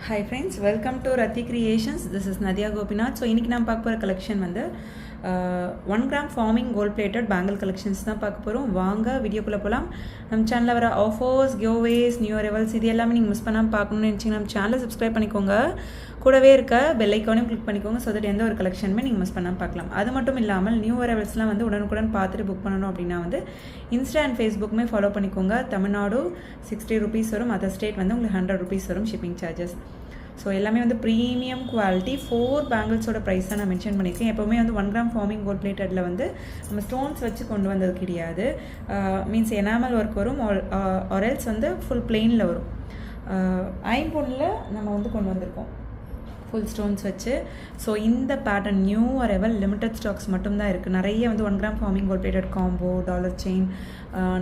Hi friends, welcome to Rati Creations. This is Nadia Gopinath. So இன்னைக்கு நான் பார்க்க போகிற கலெக்ஷன் வந்து 1 gram forming gold plated bangle collections தான் பார்க்க போகிறோம். வாங்க வீடியோக்குள்ளே போகலாம். நம்ம சேனலில் வர ஆஃபர்ஸ், கிவ்அவேஸ், நியூ அரைவல்ஸ் இது எல்லாமே நீங்கள் மிஸ் பண்ணாமல் பார்க்கணும்னு நினச்சிங்கன்னா நம்ம சேனலை சப்ஸ்கிரைப் பண்ணிக்கோங்க. கூடவே இருக்க பெல் ஐக்கானையும் கிளிக் பண்ணிக்கோங்க. ஸோ தட் எந்த ஒரு கலெக்ஷனுமே நீங்கள் மிஸ் பண்ணாமல் பார்க்கலாம். அது மட்டும் இல்லாமல் நியூ அரைவல்ஸ்லாம் வந்து உடனுக்குடன் பார்த்துட்டு புக் பண்ணணும் அப்படின்னா வந்து இன்ஸ்டா அண்ட் ஃபேஸ்புக்குமே ஃபாலோ பண்ணிக்கோங்க. தமிழ்நாடு 60 rupees வரும், அதர் ஸ்டேட் வந்து உங்களுக்கு 100 rupees வரும் ஷிப்பிங் சார்ஜஸ். ஸோ எல்லாமே வந்து ப்ரீமியம் குவாலிட்டி 4 பேங்கிள்ஸோட ப்ரைஸ் தான் நான் மென்ஷன் பண்ணியிருக்கேன். எப்போவுமே வந்து 1 கிராம் ஃபார்மிங் கோல்ட் பிளேட்டடில் வந்து நம்ம ஸ்டோன்ஸ் வச்சு கொண்டு வந்தது கிடையாது. மீன்ஸ் எனாமல் ஒர்க் வரும், ஆரெல்ஸ் வந்து ஃபுல் பிளெயினில் வரும். ஐம்பொன்னில் நம்ம வந்து கொண்டு வந்திருக்கோம் ஃபுல் ஸ்டோன்ஸ் வச்சு. ஸோ இந்த pattern new arrival, limited stocks மட்டும்தான் இருக்குது. நிறைய வந்து 1 gram forming gold plated combo, dollar chain,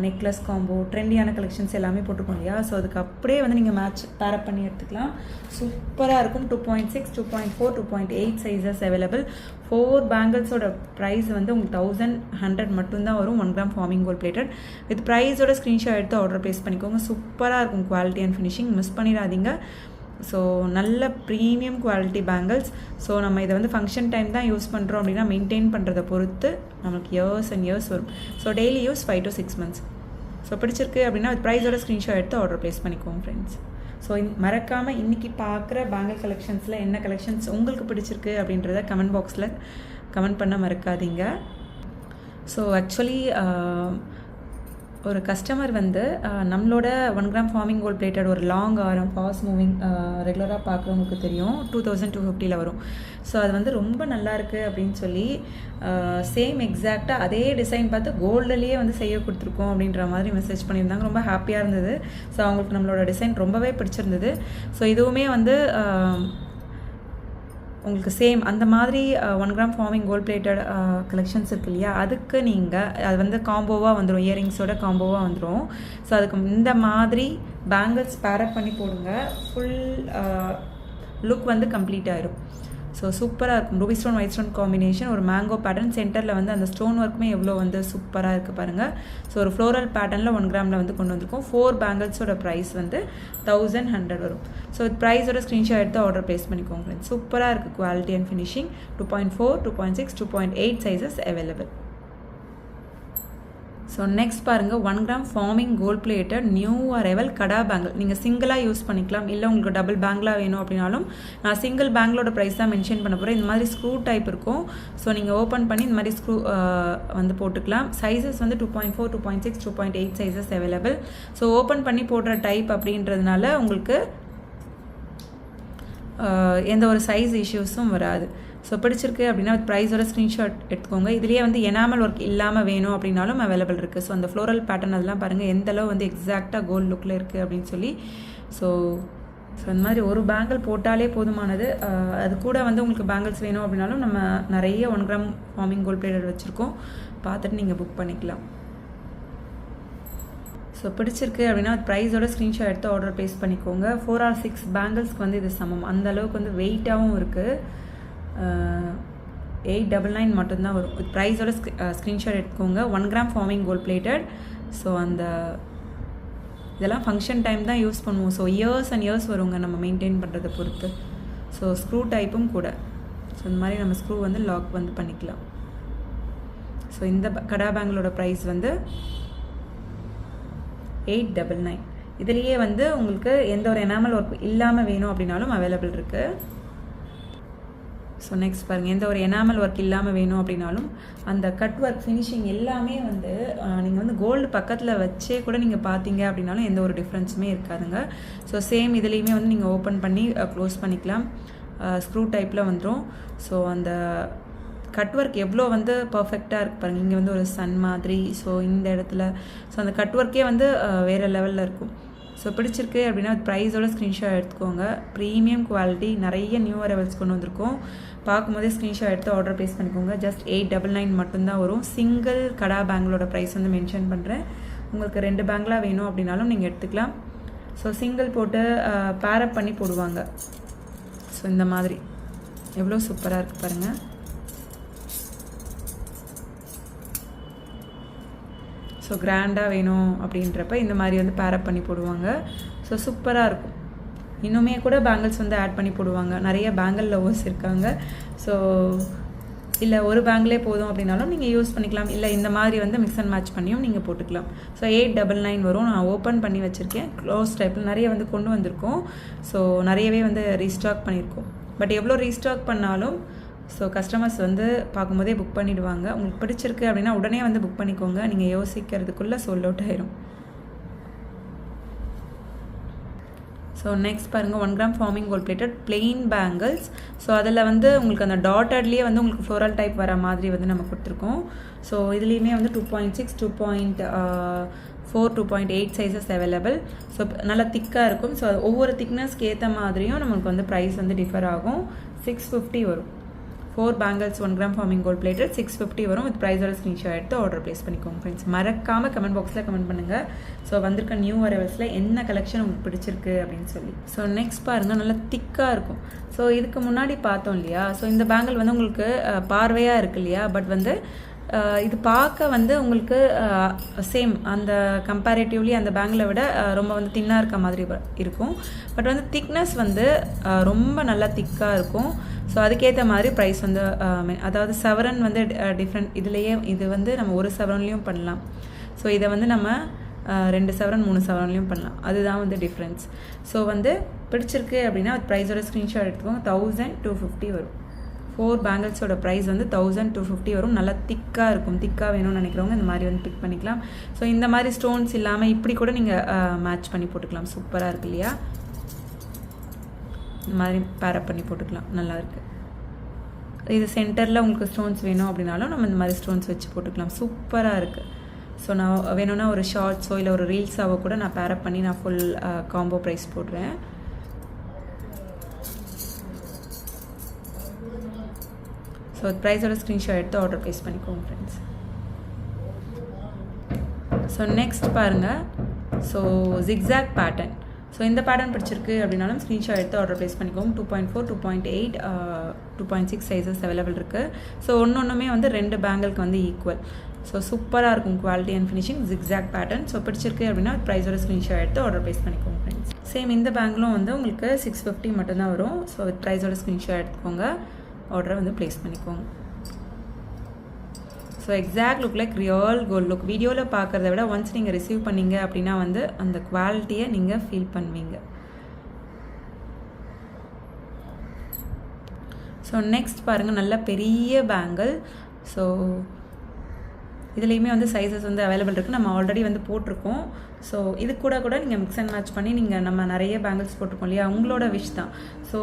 necklace combo, ட்ரெண்டியான கலெக்ஷன்ஸ் எல்லாமே போட்டுருக்கோம் இல்லையா. ஸோ அதுக்கு அப்படியே வந்து நீங்கள் மேட்ச் பேரப் பண்ணி எடுத்துக்கலாம். சூப்பராக இருக்கும். 2.6, 2.4, 2.8 சைஸஸ் அவைலபிள். 4 பேங்கிள்ஸோட ப்ரைஸ் வந்து உங்களுக்கு 1100 மட்டும்தான் வரும். 1 gram forming gold plated with ப்ரைஸோட ஸ்க்ரீன்ஷாட் எடுத்து ஆர்டர் ப்ளேஸ் பண்ணிக்கோங்க. சூப்பராக இருக்கும் குவாலிட்டி அண்ட் ஃபினிஷிங், மிஸ் பண்ணிடாதீங்க. ஸோ நல்ல ப்ரீமியம் குவாலிட்டி பேங்கிள்ஸ். ஸோ நம்ம இதை வந்து ஃபங்க்ஷன் டைம் தான் யூஸ் பண்ணுறோம் அப்படின்னா மெயின்டைன் பண்ணுறதை பொறுத்து நம்மளுக்கு இயர்ஸ் அண்ட் இயர்ஸ் வரும். So daily use 5 to 6 months. So பிடிச்சிருக்கு அப்படின்னா ப்ரைஸோட ஸ்க்ரீன்ஷாட் எடுத்து ஆர்டர் ப்ளேஸ் பண்ணிக்கோங்க ஃப்ரெண்ட்ஸ். ஸோ மறக்காமல் இன்றைக்கி பார்க்குற பேங்கிள் கலெக்ஷன்ஸில் என்ன கலெக்ஷன்ஸ் உங்களுக்கு பிடிச்சிருக்கு அப்படின்றத கமெண்ட் பாக்ஸில் கமெண்ட் பண்ண மறக்காதீங்க. ஸோ ஆக்சுவலி ஒரு கஸ்டமர் வந்து நம்மளோட 1 கிராம் ஃபார்மிங் கோல்ட் பிளேட்டட் ஒரு லாங் ஆரம் ஃபாஸ்ட் மூவிங் ரெகுலராக பார்க்குறவங்களுக்கு தெரியும், 2250 வரும். ஸோ அது வந்து ரொம்ப நல்லா இருக்குது அப்படின்னு சொல்லி சேம் எக்ஸாக்டாக அதே டிசைன் பார்த்து கோல்டுலேயே வந்து செய்ய கொடுத்துருக்கோம் அப்படின்ற மாதிரி மெசேஜ் பண்ணியிருந்தாங்க. ரொம்ப ஹாப்பியாக இருந்தது. ஸோ அவங்களுக்கு நம்மளோட டிசைன் ரொம்பவே பிடிச்சிருந்தது. ஸோ இதுவுமே வந்து உங்களுக்கு சேம் அந்த மாதிரி 1 gram forming gold plated collections இருக்கு இல்லையா, அதுக்கு நீங்கள் அது வந்து காம்போவாக வந்துடும், இயரிங்ஸோட காம்போவாக வந்துடும். ஸோ அதுக்கு இந்த மாதிரி பேங்கிள்ஸ் பேரப் பண்ணி போடுங்க. ஃபுல் லுக் வந்து கம்ப்ளீட் ஆயிடும். ஸோ சூப்பராக இருக்கும். Ruby stone white stone combination, ஒரு மேங்கோ பேட்டர்ன், சென்டரில் வந்து அந்த ஸ்டோன் ஒர்க்குமே எவ்வளோ வந்து சூப்பராக இருக்குது பாருங்கள். ஸோ ஒரு ஃப்ளோரல் பேட்டர்னில் 1 கிராமில் வந்து கொண்டு வந்திருக்கோம். 4 பேங்கிள்ஸோட ப்ரைஸ் வந்து 1100 வரும். ஸோ ப்ரைஸோட ஸ்க்ரீன்ஷாட் எடுத்து ஆர்டர் ப்ளேஸ் பண்ணிக்கோங்க ஃப்ரெண்ட்ஸ். சூப்பராக இருக்குது quality and finishing. 2.4, 2.6, 2.8 sizes available. So next பாருங்கள், 1 gram forming gold plated new arrival kada bangle. நீங்கள் சிங்கிளாக யூஸ் பண்ணிக்கலாம், இல்லை உங்களுக்கு டபுள் பேங்கிளாக வேணும் அப்படின்னாலும் நான் சிங்கிள் பேங்கிளோட ப்ரைஸ் தான் மென்ஷன் பண்ண போகிறேன். இந்த மாதிரி ஸ்க்ரூ டைப் இருக்கும். ஸோ நீங்கள் ஓப்பன் பண்ணி இந்த மாதிரி ஸ்க்ரூ வந்து போட்டுக்கலாம். சைஸஸ் வந்து 2.4, 2.6, 2.8 சைஸஸ் அவைலபிள். ஸோ ஓப்பன் பண்ணி போடுற டைப் அப்படின்றதுனால உங்களுக்கு எந்த ஒரு சைஸ் இஷ்யூஸும் வராது. ஸோ பிடிச்சிருக்கு அப்படின்னா ப்ரைஸோட ஸ்க்ரீன்ஷாட் எடுத்துக்கோங்க. இதுலேயே வந்து எனாமல் ஒர்க் இல்லாமல் வேணும் அப்படின்னாலும் அவைலபிள் இருக்குது. ஸோ அந்த ஃப்ளோரல் பேட்டர்ன் அதெல்லாம் பாருங்கள் எந்த அளவு வந்து எக்ஸாக்டாக கோல்ட் லுக்கில் இருக்குது அப்படின்னு சொல்லி. ஸோ அந்த மாதிரி ஒரு பேங்கிள் போட்டாலே போதுமானது. அது கூட வந்து உங்களுக்கு பேங்கிள்ஸ் வேணும் அப்படின்னாலும் நம்ம நிறைய 1 கிராம் ஃபார்மிங் கோல்ட் பிளேட்டட் வச்சுருக்கோம், பார்த்துட்டு நீங்கள் புக் பண்ணிக்கலாம். ஸோ பிடிச்சிருக்கு அப்படின்னா ப்ரைஸோட ஸ்க்ரீன்ஷாட் எடுத்து ஆர்டர் ப்ளேஸ் பண்ணிக்கோங்க. 4 or 6 பேங்கிள்ஸ்க்கு வந்து இது சமம். அந்த அளவுக்கு வந்து வெயிட்டாகவும் இருக்குது. 899 மட்டும்தான் வரும். ப்ரைஸோட ஸ்க்ரீன்ஷாட் எடுத்துக்கோங்க. 1 gram forming gold plated. So அந்த இதெல்லாம் ஃபங்க்ஷன் டைம் தான் யூஸ் பண்ணுவோம். ஸோ இயர்ஸ் அண்ட் இயர்ஸ் வருங்க நம்ம மெயின்டைன் பண்ணுறதை பொறுத்து. ஸோ ஸ்க்ரூ டைப்பும் கூட. ஸோ இந்த மாதிரி நம்ம ஸ்க்ரூ வந்து லாக் வந்து பண்ணிக்கலாம். ஸோ இந்த கடா பேங்கிளோட ப்ரைஸ் வந்து 899. இதுலேயே வந்து உங்களுக்கு எந்த ஒரு எனாமல் ஒர்க் இல்லாமல் வேணும் அப்படின்னாலும் அவைலபிள் இருக்குது. ஸோ நெக்ஸ்ட் பாருங்கள், எந்த ஒரு எனாமல் ஒர்க் இல்லாமல் வேணும் அப்படின்னாலும் அந்த கட் ஒர்க் ஃபினிஷிங் எல்லாமே வந்து நீங்கள் வந்து கோல்டு பக்கத்தில் வச்சே கூட நீங்கள் பார்த்தீங்க அப்படின்னாலும் எந்த ஒரு டிஃப்ரென்ஸுமே இருக்காதுங்க. ஸோ சேம் இதுலேயுமே வந்து நீங்கள் ஓப்பன் பண்ணி க்ளோஸ் பண்ணிக்கலாம். ஸ்க்ரூ டைப்பில் வந்துடும். ஸோ அந்த கட் ஒர்க் எவ்வளோ வந்து பர்ஃபெக்டாக இருக்குது பாருங்கள். இங்கே வந்து ஒரு சன் மாதிரி. ஸோ இந்த இடத்துல ஸோ அந்த கட் ஒர்க்கே வந்து வேறு லெவலில் இருக்கும். ஸோ பிடிச்சிருக்கு அப்படின்னா ப்ரைஸோட ஸ்க்ரீன்ஷாட் எடுத்துக்கோங்க. ப்ரீமியம் குவாலிட்டி, நிறைய நியூ அரைவல்ஸ் கொண்டு வந்திருக்கோம். பார்க்கும்போதே ஸ்க்ரீன்ஷாட் எடுத்து ஆர்டர் ப்ளேஸ் பண்ணிக்கோங்க. ஜஸ்ட் 899 மட்டும்தான் வரும். சிங்கிள் கடா பேங்கிளோட ப்ரைஸ் வந்து மென்ஷன் பண்ணுறேன். உங்களுக்கு 2 பேங்கிளாக வேணும் அப்படின்னாலும் நீங்கள் எடுத்துக்கலாம். ஸோ சிங்கிள் போட்டு பேரப் பண்ணி போடுவாங்க. ஸோ இந்த மாதிரி எவ்வளோ சூப்பராக இருக்குது பாருங்கள். ஸோ கிராண்டாக வேணும் அப்படின்றப்ப இந்த மாதிரி வந்து பேரப் பண்ணி போடுவாங்க. ஸோ சூப்பராக இருக்கும். இன்னுமே கூட பேங்கிள்ஸ் வந்து ஆட் பண்ணி போடுவாங்க. நிறைய பேங்கிள் லவர்ஸ் இருக்காங்க. ஸோ இல்லை ஒரு பேங்கிலே போதும் அப்படின்னாலும் நீங்கள் யூஸ் பண்ணிக்கலாம். இல்லை இந்த மாதிரி வந்து மிக்ஸ் அண்ட் மேட்ச் பண்ணியும் நீங்கள் போட்டுக்கலாம். ஸோ 899 வரும். நான் ஓப்பன் பண்ணி வச்சுருக்கேன். க்ளோஸ் டைப்பில் நிறைய வந்து கொண்டு வந்திருக்கோம். ஸோ நிறையவே வந்து ரீஸ்டாக் பண்ணியிருக்கோம். பட் எவ்வளோ ரீஸ்டாக் பண்ணாலும் ஸோ கஸ்டமர்ஸ் வந்து பார்க்கும்போதே புக் பண்ணிவிடுவாங்க. உங்களுக்கு பிடிச்சிருக்கு அப்படின்னா உடனே வந்து புக் பண்ணிக்கோங்க. நீங்கள் யோசிக்கிறதுக்குள்ளே சோல்ட் அவுட் ஆயிரும். ஸோ நெக்ஸ்ட் பாருங்கள் 1 gram forming gold plated plain bangles. So அதில் வந்து உங்களுக்கு அந்த டாட்டட்லேயே வந்து உங்களுக்கு ஃப்ளோரல் டைப் வர மாதிரி வந்து நம்ம கொடுத்துருக்கோம். ஸோ இதுலேயுமே வந்து 2.6, 2.4, 2.8 சைஸஸ் அவைலபிள். ஸோ நல்லா திக்காக இருக்கும். ஸோ ஒவ்வொரு திக்னஸ்க்கு ஏற்ற மாதிரியும் நமக்கு வந்து ப்ரைஸ் வந்து டிஃபர் ஆகும். 650 வரும். 4 bangles 1 gram forming gold plated 650 வரும். வித் ப்ரைஸோட ஸ்க்ரீன்ஷாட் எடுத்து ஆர்டர் ப்ளேஸ் பண்ணிக்கோங்க ஃப்ரெண்ட்ஸ். மறக்காமல் கமெண்ட் பாக்ஸில் கமெண்ட் பண்ணுங்கள். ஸோ வந்திருக்க நியூ அரைவல்ஸில் என்ன கலெக்ஷன் உங்களுக்கு பிடிச்சிருக்கு அப்படின்னு சொல்லி. ஸோ நெக்ஸ்ட் பாருங்கள், நல்லா திக்காக இருக்கும். ஸோ இதுக்கு முன்னாடி பார்த்தோம் இல்லையா, ஸோ இந்த பேங்கிள் வந்து உங்களுக்கு பார்வையாக இருக்கு இல்லையா, பட் வந்து இது பார்க்க வந்து உங்களுக்கு சேம் அந்த கம்பேரிட்டிவ்லி அந்த பேங்கிளை விட ரொம்ப வந்து தின்னாக இருக்க மாதிரி இருக்கும். பட் வந்து திக்னஸ் வந்து ரொம்ப நல்லா திக்காக இருக்கும். ஸோ அதுக்கேற்ற மாதிரி ப்ரைஸ் வந்து அதாவது செவரன் வந்து டிஃப்ரெண்ட். இதுலேயே இது வந்து நம்ம ஒரு செவரன்லேயும் பண்ணலாம். ஸோ இதை வந்து நம்ம 2 செவரன் 3 செவரன்லேயும் பண்ணலாம். அதுதான் வந்து டிஃப்ரென்ஸ். ஸோ வந்து பிடிச்சிருக்கு அப்படின்னா ப்ரைஸோட ஸ்க்ரீன்ஷாட் எடுத்துக்கோங்க. 1250 வரும். 4 பேங்கிள்ஸோட ப்ரைஸ் வந்து 1250 வரும். நல்லா திக்காக இருக்கும். திக்காக வேணும்னு நினைக்கிறவங்க இந்த மாதிரி வந்து பிக் பண்ணிக்கலாம். ஸோ இந்த மாதிரி ஸ்டோன்ஸ் இல்லாமல் இப்படி கூட நீங்கள் மேட்ச் பண்ணி போட்டுக்கலாம். சூப்பராக இருக்கு இல்லையா? இந்த மாதிரி பேரப் பண்ணி போட்டுக்கலாம். நல்லா இருக்குது. இது சென்டரில் உங்களுக்கு ஸ்டோன்ஸ் வேணும் அப்படின்னாலும் நம்ம இந்த மாதிரி ஸ்டோன்ஸ் வச்சு போட்டுக்கலாம். சூப்பராக இருக்குது. ஸோ நான் வேணும்னா ஒரு ஷார்ட்ஸோ இல்லை ஒரு ரீல்ஸாவோ கூட நான் பேரப் பண்ணி நான் ஃபுல் காம்போ ப்ரைஸ் போடுறேன். ஸோ ப்ரைஸோட ஸ்க்ரீன்ஷாட் எடுத்து ஆர்டர் ப்ளேஸ் பண்ணிக்கோங்க ஃப்ரெண்ட்ஸ். ஸோ நெக்ஸ்ட் பாருங்கள். So zigzag pattern. ஸோ இந்த பேட்டர்ன் பிடிச்சிருக்கு அப்படின்னாலும் ஸ்க்ரீன்ஷாட் எடுத்து ஆர்டர் ப்ளேஸ் பண்ணிக்கோங்க. 2.4, 2.8, 2.6 சைஸஸ் அவைலபிள் இருக்குது. ஸோ ஒன்றுமே வந்து 2 பேங்கிளுக்கு வந்து ஈக்குவல். ஸோ சூப்பராக இருக்கும் quality and finishing. Zigzag pattern. So பிடிச்சிருக்கு அப்படின்னா ப்ரைஸோட ஸ்க்ரீன்ஷாட் எடுத்து ஆர்டர் ப்ளேஸ் பண்ணிக்கோங்க ஃப்ரெண்ட்ஸ். சேம் இந்த பேங்கிலும் வந்து உங்களுக்கு 650 மட்டும்தான் வரும். ஸோ வித் ப்ரைஸோட ஸ்க்ரீன்ஷாட் எடுத்துக்கோங்க. ஆர்டரை வந்து ப்ளேஸ் பண்ணிக்கோங்க. So exact look like real gold look. வீடியோவில் பார்க்குறத விட ஒன்ஸ் நீங்கள் ரிசீவ் பண்ணீங்க அப்படின்னா வந்து அந்த குவாலிட்டியை நீங்கள் ஃபீல் பண்ணுவீங்க. ஸோ நெக்ஸ்ட் பாருங்கள், நல்ல பெரிய பேங்கிள். ஸோ இதுலேயுமே வந்து சைஸஸ் வந்து அவைலபிள் இருக்குது. நம்ம ஆல்ரெடி வந்து போட்டிருக்கோம். ஸோ இது கூட நீங்கள் மிக்ஸ் அண்ட் மேட்ச் பண்ணி நீங்கள் நம்ம நிறைய பேங்கிள்ஸ் போட்டிருக்கோம் இல்லையா, உங்களோட விஷ் தான். ஸோ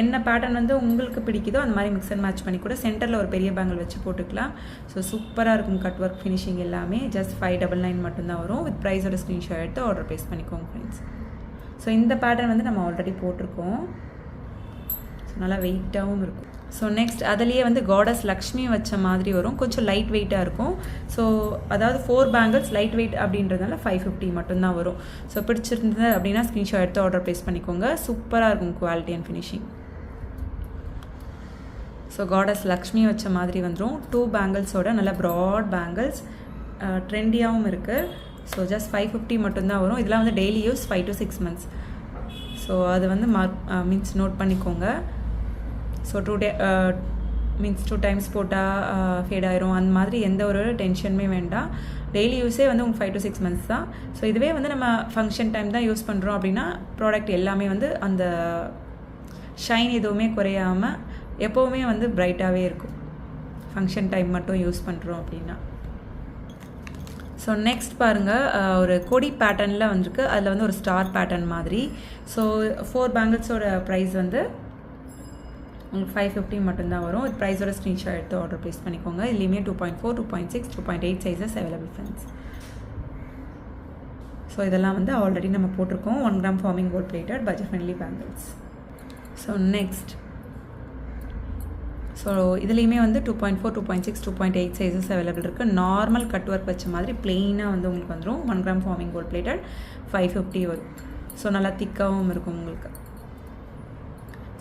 என்ன பேட்டர்ன் வந்து உங்களுக்கு பிடிக்குதோ அந்த மாதிரி மிக்ஸ் அண்ட் மேட்ச் பண்ணி கூட சென்டரில் ஒரு பெரிய பேங்கிள் வச்சு போட்டுக்கலாம். ஸோ சூப்பராக இருக்கும். கட் ஒர்க் ஃபினிஷிங் எல்லாமே. ஜஸ்ட் 599 மட்டும்தான் வரும். வித் ப்ரைஸோட ஸ்க்ரீன்ஷாட் எடுத்து ஆர்டர் ப்ளேஸ் பண்ணிக்கோங்க ஃப்ரெண்ட்ஸ். ஸோ இந்த பேட்டர்ன் வந்து நம்ம ஆல்ரெடி போட்டிருக்கோம். ஸோ நல்லா வெயிட்டாகவும் இருக்கும். ஸோ நெக்ஸ்ட் அதுலேயே வந்து காடஸ் லக்ஷ்மி வச்ச மாதிரி வரும். கொஞ்சம் லைட் வெயிட்டாக இருக்கும். ஸோ அதாவது 4 பேங்கிள்ஸ் லைட் வெயிட் அப்படின்றதுனால 550 மட்டும்தான் வரும். ஸோ பிடிச்சிருந்தது அப்படின்னா ஸ்க்ரீன்ஷாட் எடுத்து ஆர்டர் ப்ளேஸ் பண்ணிக்கோங்க. சூப்பராக இருக்கும் quality and finishing. So goddess Lakshmi வச்ச மாதிரி வந்துடும். 2 பேங்கிள்ஸோட நல்ல ப்ராட் பேங்கிள்ஸ். ட்ரெண்டியாகவும் இருக்குது. ஸோ ஜஸ்ட் 550 மட்டும்தான் வரும். இதெல்லாம் வந்து daily use 5 to 6 months. So அது வந்து மீன்ஸ் நோட் பண்ணிக்கோங்க. ஸோ 2 times போட்டால் ஃபேட் ஆயிரும். அந்த மாதிரி எந்த ஒரு டென்ஷனுமே வேண்டாம். டெய்லி யூஸே வந்து உங்களுக்கு 5 to 6 months தான். ஸோ இதுவே வந்து நம்ம ஃபங்க்ஷன் டைம் தான் யூஸ் பண்ணுறோம் அப்படின்னா ப்ராடக்ட் எல்லாமே வந்து அந்த ஷைன் எதுவுமே குறையாமல் எப்போவுமே வந்து பிரைட்டாகவே இருக்கும். ஃபங்க்ஷன் டைம் மட்டும் யூஸ் பண்ணுறோம் அப்படின்னா. ஸோ நெக்ஸ்ட் பாருங்கள், ஒரு கொடி பேட்டர்னில் வந்துருக்கு. அதில் வந்து ஒரு ஸ்டார் பேட்டர்ன் மாதிரி. ஸோ 4 பேங்கிள்ஸோட ப்ரைஸ் வந்து உங்களுக்கு 550 மட்டும்தான் வரும். இது ப்ரைஸோட ஸ்க்ரீன்ஷாட் எடுத்து ஆர்டர் ப்ளேஸ் பண்ணிக்கோங்க. இதுலேயுமே 2.4, 2.6, 2.8 சைஸஸ் அவைலபிள் ஃப்ரெண்ட்ஸ். ஸோ இதெல்லாம் வந்து ஆல்ரெடி நம்ம போட்டிருக்கோம். 1 gram forming gold plated budget friendly bangles. So next so இதுலேயுமே வந்து 2.4, 2.6, 2.8 சைஸஸ் அவைலபிள் இருக்குது. நார்மல் கட் ஒர்க் வச்ச மாதிரி பிளெயினாக வந்து உங்களுக்கு வந்துடும். 1 கிராம் ஃபார்மிங் கோல்ட் பிளேட்டட் 550 வரும். ஸோ நல்லா திக்காகவும் இருக்கும் உங்களுக்கு.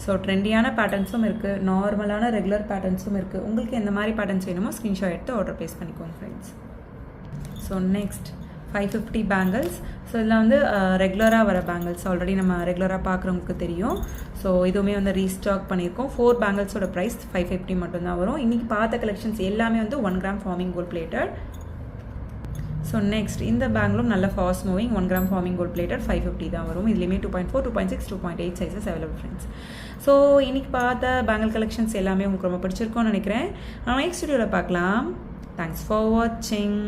ஸோ ட்ரெண்டியான பேட்டர்ன்ஸும் இருக்குது, நார்மலான ரெகுலர் பேட்டர்ன்ஸும் இருக்குது. உங்களுக்கு எந்த மாதிரி பேட்டர்ன்ஸ் வேணுமோ ஸ்க்ரீன்ஷாட் எடுத்து ஆர்டர் ப்ளேஸ் பண்ணிக்கோங்க friends. So next 550 bangles. So இதில் வந்து ரெகுலராக வர பேங்கிள்ஸ் ஆல்ரெடி நம்ம ரெகுலராக பார்க்குறவங்களுக்கு தெரியும். ஸோ இதுவுமே வந்து ரீஸ்டாக் பண்ணியிருக்கோம். 4 பேங்கிள்ஸோட ப்ரைஸ் 550 மட்டும்தான் வரும். இன்றைக்கி பார்த்த கலெக்ஷன்ஸ் எல்லாமே வந்து 1 gram forming gold plated. So next இந்த பேங்கிலும் நல்ல fast moving 1 gram forming gold plated 550 தான் வரும். இதுலேயுமே 2.4, 2.6, 2.8 சைஸஸ் அவைலபிள் ஃப்ரெண்ட்ஸ். ஸோ இன்றைக்கி பார்த்த பேங்கிள் கலெக்ஷன்ஸ் எல்லாமே உங்களுக்கு ரொம்ப பிடிச்சிருக்கோன்னு நினைக்கிறேன். நான் நெக்ஸ்ட் வீடியோவில் பார்க்கலாம். தேங்க்ஸ் ஃபார் வாட்சிங்.